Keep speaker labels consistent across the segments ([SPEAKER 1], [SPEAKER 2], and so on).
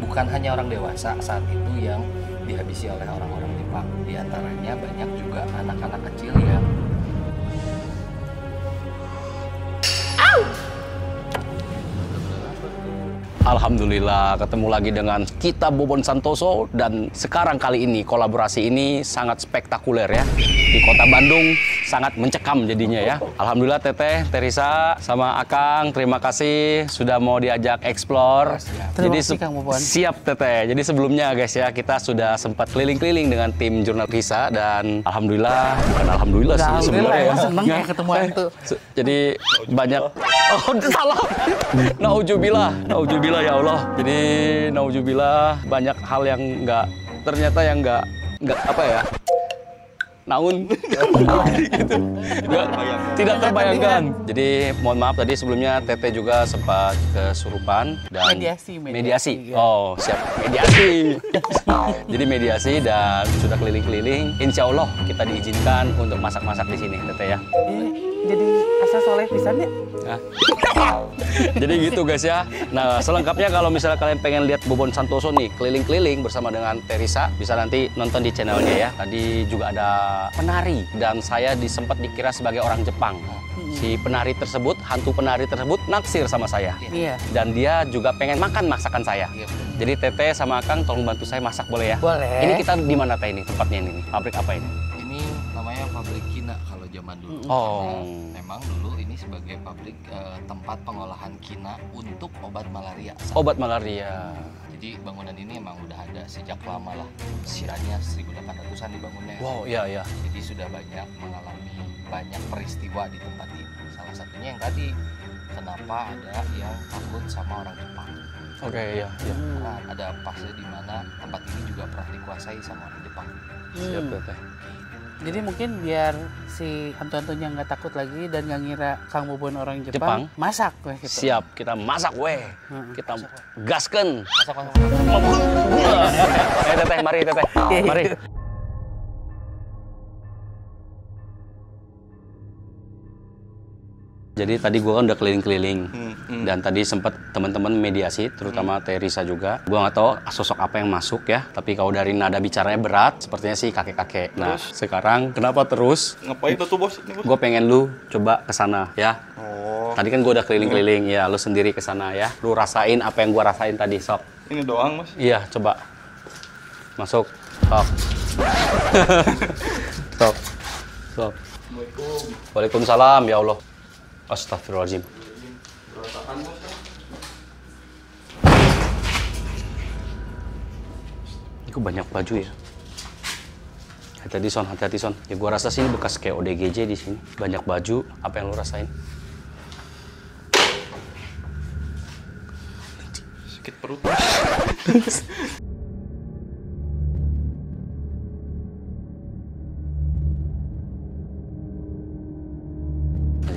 [SPEAKER 1] Bukan hanya orang dewasa saat itu yang dihabisi oleh orang-orang Jepang. Di antaranya banyak juga anak-anak kecil yang
[SPEAKER 2] Alhamdulillah ketemu lagi dengan kita Bobon Santoso, dan sekarang kali ini kolaborasi ini sangat spektakuler ya. Di kota Bandung sangat mencekam jadinya ya. Alhamdulillah Teteh, Teresa sama Akang, terima kasih sudah mau diajak explore.
[SPEAKER 3] Terima kasih Kang Bobon.
[SPEAKER 2] Siap Teteh. Jadi sebelumnya guys ya, kita sudah sempat keliling-keliling dengan tim jurnal Risa, dan alhamdulillah, bukan alhamdulillah sih sebenarnya ya.
[SPEAKER 3] Seneng ya ketemu itu.
[SPEAKER 2] Jadi banyak salah. Nauzubillah ya Allah. Jadi nauzubillah, banyak hal yang ternyata yang nggak apa ya, naun gitu. Tidak terbayangkan. Jadi mohon maaf tadi sebelumnya Teteh juga sempat kesurupan dan mediasi. Oh siap, mediasi. Jadi mediasi dan sudah keliling-keliling. Insya Allah kita diizinkan untuk masak-masak di sini Teteh ya.
[SPEAKER 3] Jadi asal soleh pisan ya.
[SPEAKER 2] Jadi gitu guys ya. Nah selengkapnya kalau misalnya kalian pengen lihat Bobon Santoso nih keliling-keliling bersama dengan Teresa, bisa nanti nonton di channelnya ya. Tadi juga ada penari dan saya sempat dikira sebagai orang Jepang. Si penari tersebut, hantu penari tersebut naksir sama saya.
[SPEAKER 3] Iya.
[SPEAKER 2] Dan dia juga pengen makan masakan saya. Jadi Teteh sama Kang tolong bantu saya masak boleh ya?
[SPEAKER 3] Boleh.
[SPEAKER 2] Ini kita di mana Teh ini? Tempatnya ini? Pabrik apa ini?
[SPEAKER 1] ini namanya pabrik Kina kalau zaman dulu.
[SPEAKER 2] Oh.
[SPEAKER 1] Memang dulu ini sebagai pabrik tempat pengolahan kina untuk obat malaria.
[SPEAKER 2] Obat malaria.
[SPEAKER 1] Jadi bangunan ini emang udah ada sejak lama lah. Kiranya 1800-an dibangunnya.
[SPEAKER 2] Wow, iya iya.
[SPEAKER 1] Jadi sudah banyak mengalami banyak peristiwa di tempat ini. Salah satunya yang tadi, kenapa ada yang takut sama orang Jepang.
[SPEAKER 2] Oke, iya, iya.
[SPEAKER 1] Karena ada fase di mana tempat ini juga pernah dikuasai sama orang Jepang.
[SPEAKER 2] Siap Teteh.
[SPEAKER 3] Jadi mungkin biar si hantu-hantunya nggak takut lagi dan nggak ngira Kang Bobon orang Jepang, masak weh gitu.
[SPEAKER 2] Siap, kita masak weh. Kita gasken.
[SPEAKER 1] Masak.
[SPEAKER 2] Teteh, mari Teteh. Mari. Jadi tadi gua kan udah keliling-keliling dan tadi sempat teman-teman mediasi, terutama Teresa juga. Gua nggak tahu sosok apa yang masuk ya, tapi kalau dari nada bicaranya berat, sepertinya sih kakek-kakek. Nah, sekarang kenapa terus?
[SPEAKER 4] Ngapain tuh bos?
[SPEAKER 2] Gue pengen lu coba ke sana ya.
[SPEAKER 4] Oh.
[SPEAKER 2] Tadi kan gua udah keliling-keliling ya, lu sendiri ke sana ya. Lu rasain apa yang gua rasain tadi, sok.
[SPEAKER 4] Ini doang mas.
[SPEAKER 2] Iya, coba masuk, sok. Sok, sok. Waalaikumsalam ya Allah. Astagfirullahaladzim. Itu banyak baju ya. Hati-hati Son. Ya gua rasa sini bekas kayak ODGJ di sini. Banyak baju. Apa yang lu rasain?
[SPEAKER 4] Sakit perut.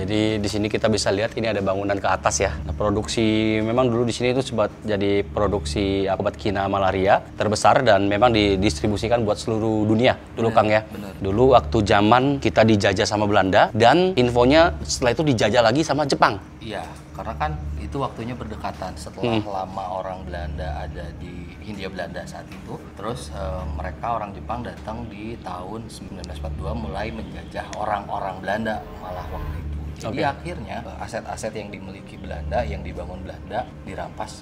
[SPEAKER 2] Jadi di sini kita bisa lihat ini ada bangunan ke atas ya. Nah, produksi memang dulu di sini itu sempat jadi produksi obat kina malaria terbesar dan memang didistribusikan buat seluruh dunia dulu Kang ya.
[SPEAKER 1] Bener.
[SPEAKER 2] Dulu waktu zaman kita dijajah sama Belanda dan infonya setelah itu dijajah lagi sama Jepang.
[SPEAKER 1] Iya, karena kan itu waktunya berdekatan setelah lama orang Belanda ada di Hindia Belanda saat itu. Terus mereka orang Jepang datang di tahun 1942 mulai menjajah orang-orang Belanda malah waktu itu. Jadi akhirnya aset-aset yang dimiliki Belanda, yang dibangun Belanda dirampas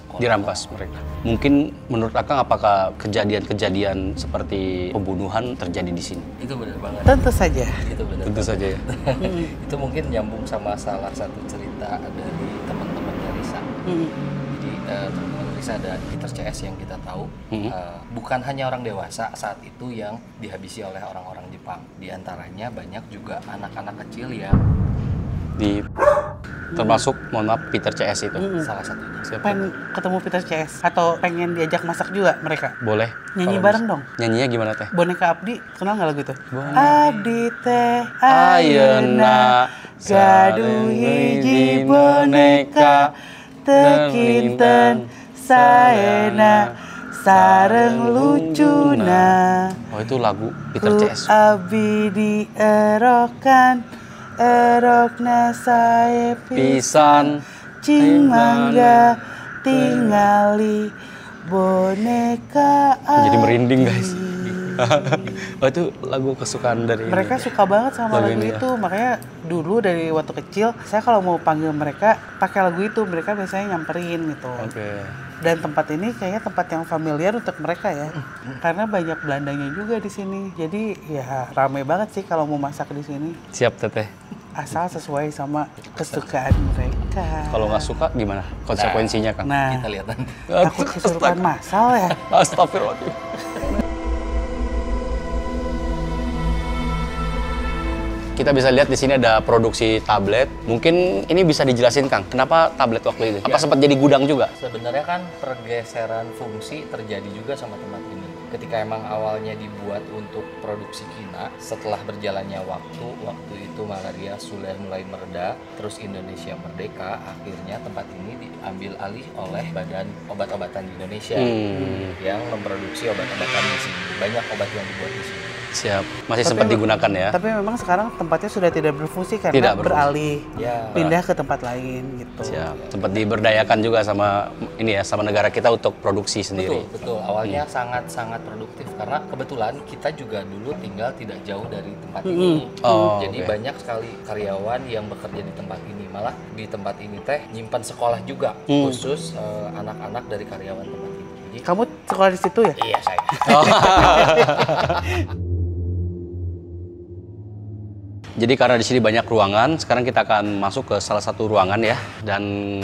[SPEAKER 2] mereka. Mungkin menurut Akang apakah kejadian-kejadian seperti pembunuhan terjadi di sini?
[SPEAKER 1] Itu benar banget.
[SPEAKER 3] Tentu saja.
[SPEAKER 1] Itu benar.
[SPEAKER 2] Tentu saja ya.
[SPEAKER 1] Itu mungkin nyambung sama salah satu cerita dari teman-temannya Risa. Jadi teman-teman Risa ada Peter CS yang kita tahu. Bukan hanya orang dewasa saat itu yang dihabisi oleh orang-orang Jepang. Di antaranya banyak juga anak-anak kecil yang
[SPEAKER 2] termasuk mohon maaf Peter CS itu.
[SPEAKER 1] salah satunya.
[SPEAKER 3] Pengen ketemu Peter CS atau pengen diajak masak juga mereka?
[SPEAKER 2] Boleh.
[SPEAKER 3] Nyanyi bareng dong.
[SPEAKER 2] Nyanyinya gimana Teh?
[SPEAKER 3] Boneka Abdi, kenal nggak lagu itu?
[SPEAKER 2] Boneka
[SPEAKER 3] Abdi teh
[SPEAKER 2] Ayeuna
[SPEAKER 3] gaduh hiji boneka tekinten saena sareng lucuna.
[SPEAKER 2] Oh itu lagu Peter CS.
[SPEAKER 3] Abdi dierokan erokna sae
[SPEAKER 2] Pisan
[SPEAKER 3] cing mangga tingali boneka
[SPEAKER 2] jadi merinding
[SPEAKER 3] api.
[SPEAKER 2] guys. Oh itu lagu kesukaan dari
[SPEAKER 3] Mereka suka banget sama lagu
[SPEAKER 2] ini ya.
[SPEAKER 3] itu, makanya dulu dari waktu kecil saya kalau mau panggil mereka pakai lagu itu, mereka biasanya nyamperin gitu.
[SPEAKER 2] Oke.
[SPEAKER 3] Dan tempat ini kayaknya tempat yang familiar untuk mereka ya, karena banyak Belandanya juga di sini. Jadi ya rame banget sih kalau mau masak di sini.
[SPEAKER 2] Siap Teteh.
[SPEAKER 3] Asal sesuai sama kesukaan mereka.
[SPEAKER 2] Kalau nggak suka gimana konsekuensinya Kang?
[SPEAKER 3] Nah,
[SPEAKER 1] Kita lihat kan.
[SPEAKER 3] takut kesurupan masal ya.
[SPEAKER 2] Astagfirullahaladzim. Kita bisa lihat di sini ada produksi tablet. Mungkin ini bisa dijelasin Kang, kenapa tablet waktu itu? Apa sempat jadi gudang juga?
[SPEAKER 1] Sebenarnya kan pergeseran fungsi terjadi juga sama tempat ini. Ketika emang awalnya dibuat untuk produksi kina, setelah berjalannya waktu itu malaria sudah mulai mereda, terus Indonesia merdeka, akhirnya tempat ini diambil alih oleh Badan Obat-obatan di Indonesia yang memproduksi obat-obatan di sini. Banyak obat yang dibuat di sini.
[SPEAKER 2] Siap, masih sempat digunakan ya?
[SPEAKER 3] Tapi memang sekarang tempatnya sudah tidak berfungsi karena
[SPEAKER 2] Tidak berfungsi.
[SPEAKER 3] beralih,
[SPEAKER 1] Ya.
[SPEAKER 3] pindah ke tempat lain gitu.
[SPEAKER 2] Siap, sempat diberdayakan juga sama ini ya, sama negara kita untuk produksi sendiri.
[SPEAKER 1] Betul. Awalnya sangat-sangat produktif karena kebetulan kita juga dulu tinggal tidak jauh dari tempat ini.
[SPEAKER 2] Oh,
[SPEAKER 1] Jadi
[SPEAKER 2] oke.
[SPEAKER 1] banyak sekali karyawan yang bekerja di tempat ini. Malah di tempat ini teh nyimpan sekolah juga khusus anak-anak dari karyawan tempat ini. Jadi
[SPEAKER 3] Kamu sekolah di situ ya?
[SPEAKER 1] iya saya.
[SPEAKER 2] Jadi karena di sini banyak ruangan, sekarang kita akan masuk ke salah satu ruangan ya. Dan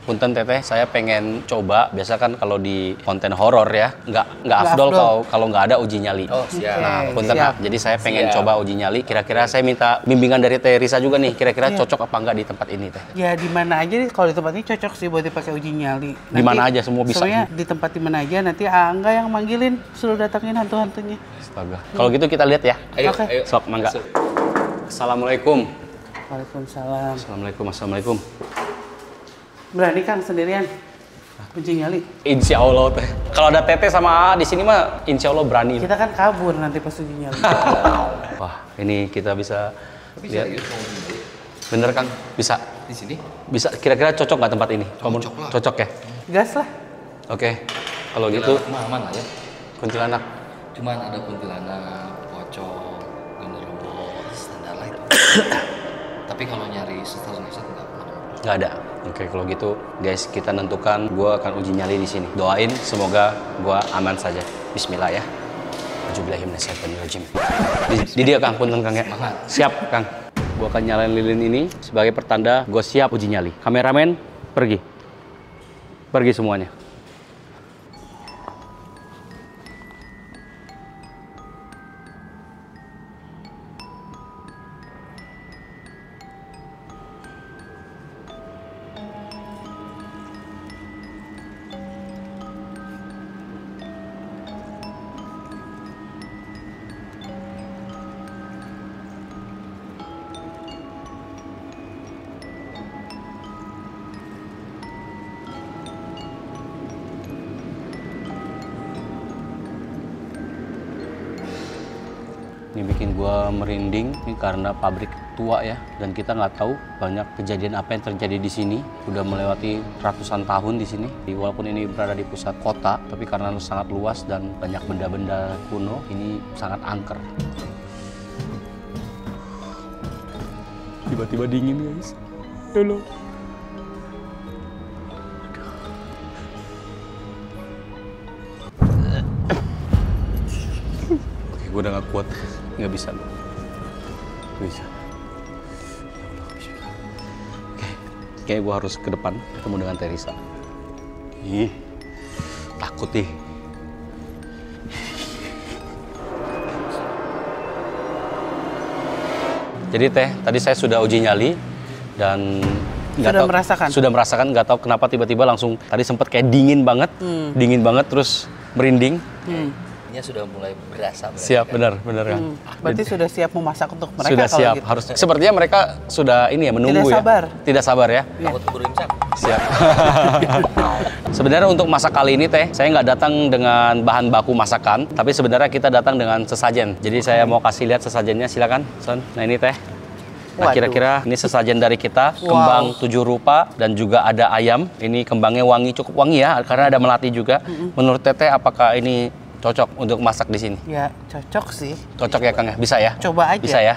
[SPEAKER 2] punten Teteh, saya pengen coba. Biasa kan kalau di konten horor ya, nggak afdol kalau nggak ada uji nyali.
[SPEAKER 1] Oh siap.
[SPEAKER 2] Nah, punten
[SPEAKER 3] siap.
[SPEAKER 2] Jadi saya pengen
[SPEAKER 1] Siap.
[SPEAKER 2] coba uji nyali. Kira-kira saya minta bimbingan dari Teh Risa juga nih. Kira-kira cocok apa nggak di tempat ini Teh?
[SPEAKER 3] Ya di mana aja nih, kalau di tempat ini cocok sih buat dipakai uji nyali.
[SPEAKER 2] Di mana aja semua bisa.
[SPEAKER 3] Sebenarnya di tempat di mana aja nanti Angga yang manggilin suruh datangin hantu-hantunya.
[SPEAKER 2] Astaga. Kalau gitu kita lihat ya.
[SPEAKER 1] Ayo,
[SPEAKER 3] Oke.
[SPEAKER 1] ayo.
[SPEAKER 2] Sok, mangga. Assalamualaikum.
[SPEAKER 3] Waalaikumsalam.
[SPEAKER 2] Assalamualaikum.
[SPEAKER 3] Berani Kang sendirian uji nyali?
[SPEAKER 2] Insya Allah Teh. Kalau ada Teteh sama A di sini mah Insya Allah berani.
[SPEAKER 3] Kita kan kabur nanti pas uji nyali.
[SPEAKER 2] Wah, ini kita bisa
[SPEAKER 1] Tapi
[SPEAKER 2] lihat.
[SPEAKER 1] serius mau beli
[SPEAKER 2] Bener Kang? Bisa?
[SPEAKER 1] di sini?
[SPEAKER 2] Bisa. Kira-kira cocok nggak tempat ini?
[SPEAKER 1] Cocok lah.
[SPEAKER 2] Cocok ya?
[SPEAKER 3] Gas lah.
[SPEAKER 2] Oke. Kalau gitu,
[SPEAKER 1] Aman lah ya.
[SPEAKER 2] kuntilanak.
[SPEAKER 1] Cuman ada kuntilanak, pocong, genderuwo, standar lah itu. Tapi kalau nyari suster ngeset enggak pernah.
[SPEAKER 2] Nggak ada. Oke, kalau gitu guys, kita nentukan. Gua akan uji nyali di sini. Doain semoga gua aman saja. Bismillah ya. Auzubillahiminasyaitonirrajim. Di dia Kang, punten Kang ya.
[SPEAKER 1] Semangat.
[SPEAKER 2] Siap Kang. Gua akan nyalain lilin ini sebagai pertanda gua siap uji nyali. Kameramen, pergi. Pergi semuanya. Ini bikin gua merinding ini karena pabrik tua ya, dan kita nggak tahu banyak kejadian apa yang terjadi di sini. Udah melewati ratusan tahun di sini. Walaupun ini berada di pusat kota, tapi karena sangat luas dan banyak benda-benda kuno, ini sangat angker. Tiba-tiba dingin guys. Halo. Oke, gue udah gak kuat. Nggak bisa. Nggak bisa. Ya Allah, bismillah. Oke, kayaknya gue harus ke depan ketemu dengan Teresa. Ih, takut nih. Jadi Teh, tadi saya sudah uji nyali dan sudah merasakan nggak tahu kenapa tiba-tiba langsung tadi sempat kayak dingin banget terus merinding.
[SPEAKER 1] Ini sudah mulai berasa.
[SPEAKER 2] Siap, benar kan.
[SPEAKER 3] Berarti sudah siap memasak untuk mereka.
[SPEAKER 2] Sudah
[SPEAKER 3] kalau
[SPEAKER 2] siap,
[SPEAKER 3] gitu.
[SPEAKER 2] harus. Sepertinya mereka sudah ini ya menunggu
[SPEAKER 3] Tidak sabar.
[SPEAKER 2] ya. Tidak sabar ya.
[SPEAKER 1] Takut keburu imsak.
[SPEAKER 2] Siap. Sebenarnya untuk masak kali ini Teh, saya nggak datang dengan bahan baku masakan, tapi sebenarnya kita datang dengan sesajen. Jadi saya mau kasih lihat sesajennya, silakan, Son. Nah ini Teh. Nah, kira-kira ini sesajen dari kita, kembang 7 rupa dan juga ada ayam. Ini kembangnya wangi, cukup wangi ya, karena ada melati juga. Menurut Teteh, apakah ini cocok untuk masak di sini?
[SPEAKER 3] Ya, cocok sih.
[SPEAKER 2] Cocok ya, Kang ya? Bisa ya?
[SPEAKER 3] Coba aja.
[SPEAKER 2] Bisa ya?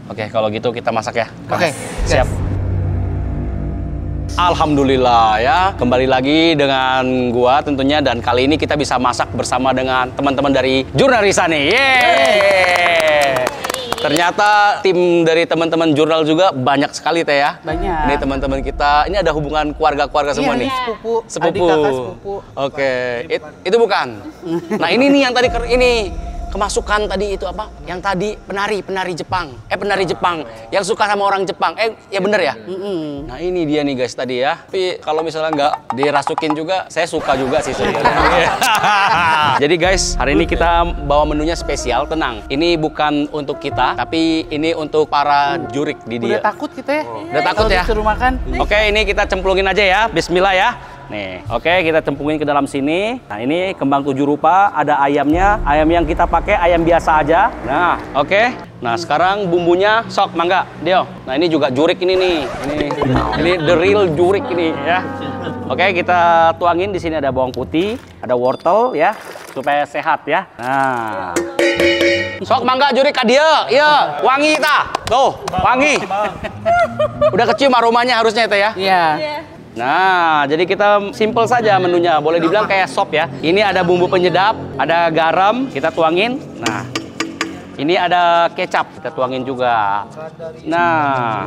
[SPEAKER 2] Oke, kalau gitu kita masak ya. Kang.
[SPEAKER 3] Oke,
[SPEAKER 2] Siap. Alhamdulillah ya, kembali lagi dengan gua tentunya, dan kali ini kita bisa masak bersama dengan teman-teman dari Jurnalisa nih. Yeay! Ternyata tim dari teman-teman jurnal juga banyak sekali Teh ya.
[SPEAKER 3] Banyak.
[SPEAKER 2] Ini teman-teman kita, ini ada hubungan keluarga-keluarga semua
[SPEAKER 3] Iya,
[SPEAKER 2] nih.
[SPEAKER 3] ini sepupu,
[SPEAKER 2] Sepupu.
[SPEAKER 3] adik kakak sepupu.
[SPEAKER 2] Oke, itu bukan. Nah ini nih yang tadi ini kemasukan tadi itu apa? Yang tadi penari Jepang. Penari Jepang yang suka sama orang Jepang. Ya bener ya? Nah ini dia nih guys tadi ya. Tapi kalau misalnya nggak dirasukin juga, saya suka juga sih sebenarnya. Jadi guys, hari ini kita bawa menunya spesial. Tenang, ini bukan untuk kita, tapi ini untuk para jurik di dia.
[SPEAKER 3] Udah takut kita ya?
[SPEAKER 2] Udah takut ya?
[SPEAKER 3] Disuruh makan.
[SPEAKER 2] Oke, ini kita cemplungin aja ya. Bismillah ya. Nih, oke, kita cemplungin ke dalam sini. Nah, ini kembang 7 rupa, ada ayamnya. Ayam yang kita pakai ayam biasa aja. Nah, oke. Nah, sekarang bumbunya sok, mangga, Dio. Nah, ini juga jurik ini nih. Ini the real jurik ini ya. Oke, kita tuangin. Di sini ada bawang putih, ada wortel ya, supaya sehat ya. Nah. Sok mangga jurik ka dia. Iya, wangi ta. Tuh, wangi. Udah kecium aromanya harusnya itu ya.
[SPEAKER 3] Iya.
[SPEAKER 2] Nah, jadi kita simple saja menunya. Boleh dibilang kayak sop ya. Ini ada bumbu penyedap, ada garam, kita tuangin. Nah, ini ada kecap, kita tuangin juga. Nah,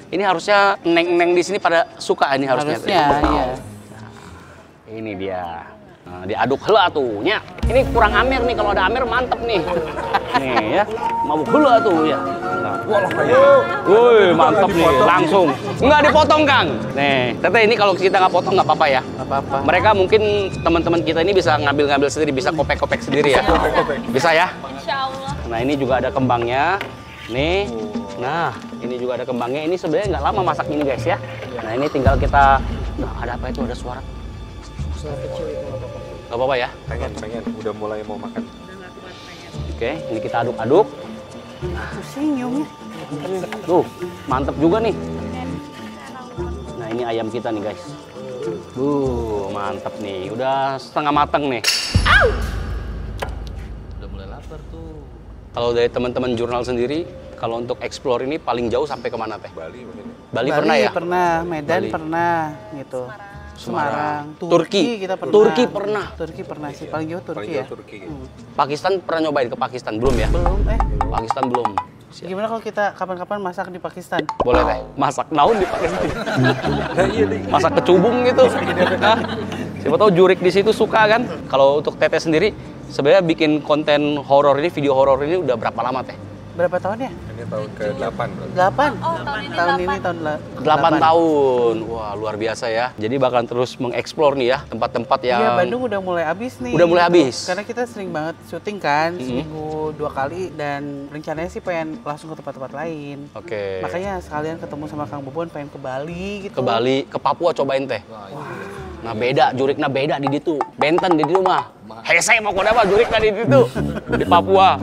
[SPEAKER 2] ini harusnya neng-neng di sini pada suka ini harusnya.
[SPEAKER 3] Harusnya, iya.
[SPEAKER 2] Ini dia. Nah, diaduk heula tuh nya. Ini kurang amer nih, kalau ada amer mantep nih. Nih ya, mabuk heula tuh ya. Nah. Woi, mantep nih, langsung. Nggak dipotong, Kang. Nih, Teteh ini kalau kita nggak potong nggak apa-apa ya.
[SPEAKER 3] Nggak apa-apa.
[SPEAKER 2] Mereka mungkin teman-teman kita ini bisa ngambil-ngambil sendiri, bisa kopek-kopek sendiri ya. Bisa ya?
[SPEAKER 5] Insya Allah.
[SPEAKER 2] Nah, ini juga ada kembangnya. Nih. Nah, ini juga ada kembangnya. Ini sebenarnya nggak lama masak ini, guys ya. Nah, ini tinggal kita. Nah, ada apa itu? Ada suara. Gak apa-apa ya?
[SPEAKER 4] Pengen. Udah mulai mau makan.
[SPEAKER 2] Oke, ini kita aduk-aduk.
[SPEAKER 3] Pusing nyumnya.
[SPEAKER 2] Tuh, mantep juga nih. Nah, ini ayam kita nih, guys. Mantep nih. Udah setengah mateng nih.
[SPEAKER 1] Udah mulai lapar tuh.
[SPEAKER 2] Kalau dari teman-teman jurnal sendiri, kalau untuk explore ini paling jauh sampai kemana, Teh?
[SPEAKER 4] Bali mungkin.
[SPEAKER 2] Bali pernah ya?
[SPEAKER 3] Pernah, Medan
[SPEAKER 2] Bali.
[SPEAKER 3] pernah gitu. Semarang,
[SPEAKER 2] Turki
[SPEAKER 3] kita pernah.
[SPEAKER 2] Turki pernah
[SPEAKER 3] sih, paling jauh Turki ya.
[SPEAKER 4] Turki.
[SPEAKER 2] Pakistan pernah nyobain ke Pakistan? Belum ya?
[SPEAKER 3] Belum,
[SPEAKER 2] Pakistan belum. Siap.
[SPEAKER 3] Gimana kalau kita kapan-kapan masak di Pakistan?
[SPEAKER 2] Boleh Teh. Masak naon di Pakistan? Masak kecubung gitu. Hah? Siapa tahu jurik di situ suka kan? Kalau untuk Teteh sendiri, sebenarnya bikin konten horor ini, video horor ini udah berapa lama Teh?
[SPEAKER 3] Berapa tahun ya?
[SPEAKER 4] Ini tahun ke-8 berarti.
[SPEAKER 3] 8.
[SPEAKER 5] Oh, tahun ini
[SPEAKER 3] Tahun
[SPEAKER 5] 8.
[SPEAKER 2] 8 tahun. Wah, luar biasa ya. Jadi bakal terus mengeksplor nih ya, tempat-tempat yang...
[SPEAKER 3] Iya, Bandung udah mulai habis nih.
[SPEAKER 2] Udah mulai
[SPEAKER 3] gitu.
[SPEAKER 2] habis.
[SPEAKER 3] Karena kita sering banget syuting kan, seminggu 2 kali, dan rencananya sih pengen langsung ke tempat-tempat lain.
[SPEAKER 2] Oke.
[SPEAKER 3] Makanya sekalian ketemu sama Kang Bubun, pengen ke Bali gitu.
[SPEAKER 2] Ke Bali, ke Papua cobain Teh. Nah beda, jurikna beda di ditu. Benten di ditu mah. Hese mau kode apa jurikna di ditu. Di Papua.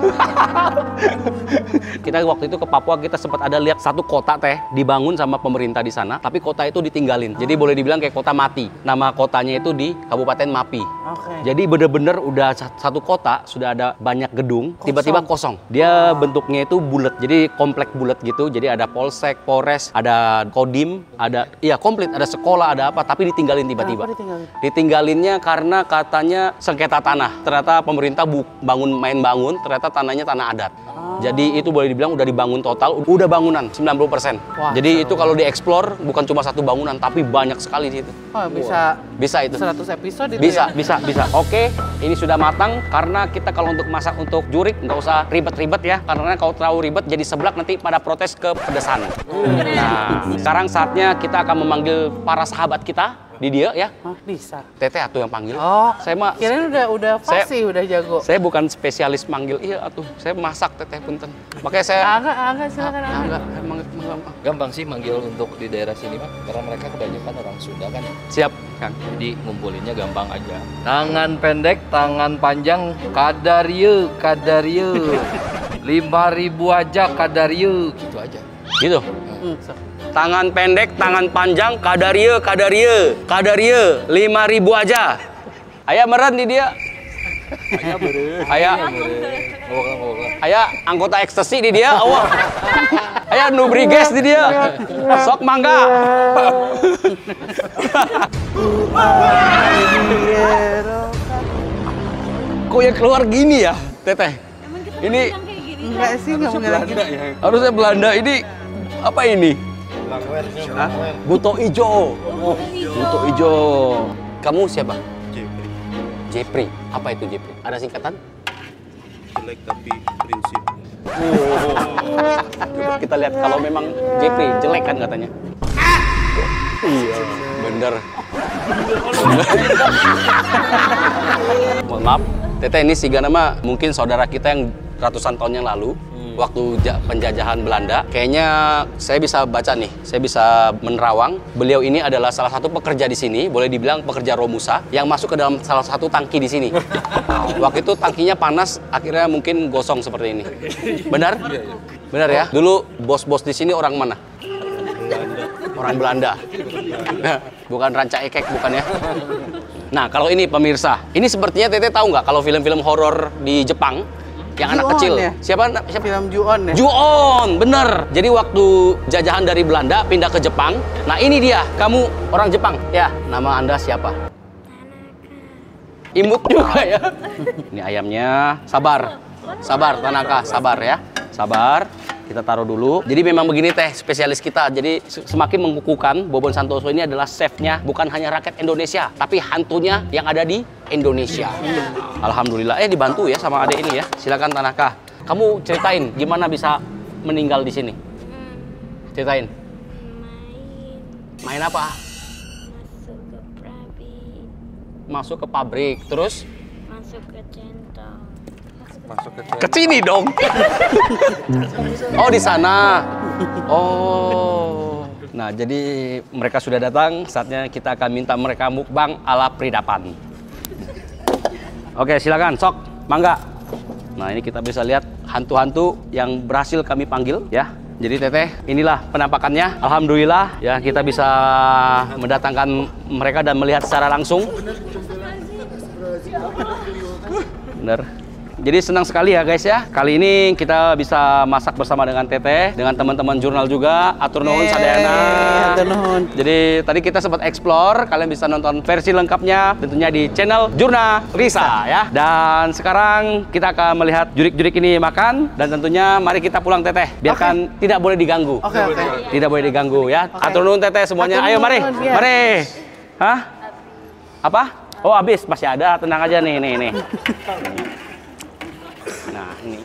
[SPEAKER 2] Kita waktu itu ke Papua, kita sempat ada lihat satu kota Teh dibangun sama pemerintah di sana, tapi kota itu ditinggalin. Jadi boleh dibilang kayak kota mati. Nama kotanya itu di Kabupaten Mapi.
[SPEAKER 3] Oke.
[SPEAKER 2] Jadi bener-bener udah satu kota sudah ada banyak gedung, tiba-tiba kosong. Dia bentuknya itu bulat, jadi komplek bulat gitu. Jadi ada polsek, polres, ada kodim, ada komplit, ada sekolah, ada apa, tapi ditinggalin tiba-tiba.
[SPEAKER 3] Kenapa ditinggalin?
[SPEAKER 2] Ditinggalinnya karena katanya sengketa tanah. Ternyata pemerintah main bangun, ternyata tanahnya tanah adat. Jadi itu boleh dibilang udah dibangun total, udah bangunan 90%.
[SPEAKER 3] Wah,
[SPEAKER 2] Jadi itu kalau dieksplor bukan cuma satu bangunan, tapi banyak sekali di situ.
[SPEAKER 3] Oh, bisa
[SPEAKER 2] Bisa itu.
[SPEAKER 3] 100 episode itu
[SPEAKER 2] Bisa,
[SPEAKER 3] ya?
[SPEAKER 2] bisa. Oke, ini sudah matang karena kita kalau untuk masak untuk jurik nggak usah ribet-ribet ya. Karena kalau terlalu ribet jadi seblak nanti pada protes kepedesan. Nah, sekarang saatnya kita akan memanggil para sahabat kita di dia ya.
[SPEAKER 3] Hah, bisa.
[SPEAKER 2] Teteh atuh yang panggil.
[SPEAKER 3] Oh,
[SPEAKER 2] Saya mah
[SPEAKER 3] kirain udah fasih, udah jago.
[SPEAKER 2] saya bukan spesialis manggil. Iya atuh, saya masak Teteh punten. Makanya saya
[SPEAKER 3] Agak silakan Angga.
[SPEAKER 2] enggak emang gampang.
[SPEAKER 1] Gampang sih manggil untuk di daerah sini mah, karena mereka kebanyakan orang Sunda kan.
[SPEAKER 2] Siap, Kang.
[SPEAKER 1] Jadi ngumpulinnya gampang aja. Tangan pendek, tangan panjang, kadar ye. 5.000 aja kadar ye. Gitu aja.
[SPEAKER 2] Gitu. Tangan pendek, tangan panjang, kadarie, 5.000 aja. Aya meren di dia. Aya anggota ekstasi di dia, awak. Aya nubriges di dia. Sok mangga. Kok ya keluar gini ya, Teteh? Ini
[SPEAKER 3] Enggak sih, nggak mungkin lagi.
[SPEAKER 2] harusnya Belanda. Ini apa ini? Buto ijo. Buto ijo. Kamu siapa? Jepri. Apa itu Jepri? Ada singkatan?
[SPEAKER 5] Jelek tapi prinsip.
[SPEAKER 2] Coba kita lihat kalau memang Jepri jelek kan katanya. Iya, bener. Mohon maaf, Teteh ini si Gana mah mungkin saudara kita yang ratusan tahun yang lalu. Waktu penjajahan Belanda, kayaknya saya bisa baca nih, saya bisa menerawang. Beliau ini adalah salah satu pekerja di sini, boleh dibilang pekerja Romusa, yang masuk ke dalam salah satu tangki di sini. Waktu itu tangkinya panas, akhirnya mungkin gosong seperti ini. Benar? Benar ya? Dulu bos-bos di sini orang mana? Orang Belanda. Bukan ranca ekek, bukan ya? Nah, kalau ini pemirsa, ini sepertinya Teteh tahu nggak kalau film-film horor di Jepang? Yang anak
[SPEAKER 3] Ju-on
[SPEAKER 2] kecil.
[SPEAKER 3] ya?
[SPEAKER 2] Siapa?
[SPEAKER 3] Film Ju-on ya?
[SPEAKER 2] Ju-on, bener. Jadi waktu jajahan dari Belanda pindah ke Jepang. Nah ini dia, kamu orang Jepang. Ya, nama Anda siapa? Imut juga ya. Ini ayamnya. Sabar, sabar Tanaka, sabar ya. Sabar. Kita taruh dulu. Jadi memang begini Teh, spesialis kita. Jadi semakin mengukuhkan Bobon Santoso ini adalah chefnya bukan hanya rakyat Indonesia, tapi hantunya yang ada di Indonesia. Alhamdulillah. Dibantu ya sama adek ini ya. Silakan Tanaka. Kamu ceritain gimana bisa meninggal di sini. Ceritain. Main apa? Masuk ke pabrik. Terus?
[SPEAKER 6] Masuk ke centang.
[SPEAKER 2] Ke sini dong. Oh, di sana. Oh. Nah, jadi mereka sudah datang. Saatnya kita akan minta mereka mukbang ala Pridapan. Oke, silakan. Sok, mangga. Nah, ini kita bisa lihat hantu-hantu yang berhasil kami panggil ya. Jadi Teteh, inilah penampakannya. Alhamdulillah ya kita bisa mendatangkan mereka dan melihat secara langsung. Bener. Jadi senang sekali ya guys ya. Kali ini kita bisa masak bersama dengan Teteh, dengan teman-teman jurnal juga. Atur nuhun sadayana.
[SPEAKER 3] Atur nuhun.
[SPEAKER 2] Jadi tadi kita sempat explore, kalian bisa nonton versi lengkapnya tentunya di channel Jurnal Risa ya. Dan sekarang kita akan melihat jurik-jurik ini makan dan tentunya mari kita pulang Teteh. Biarkan tidak boleh diganggu.
[SPEAKER 3] Oke.
[SPEAKER 2] Tidak boleh diganggu ya. Atur nuhun Teteh semuanya. Ayo mari.
[SPEAKER 3] Iya.
[SPEAKER 2] Mari. Hah? Apa? Oh, habis masih ada. Tenang aja nih. Nah, ini.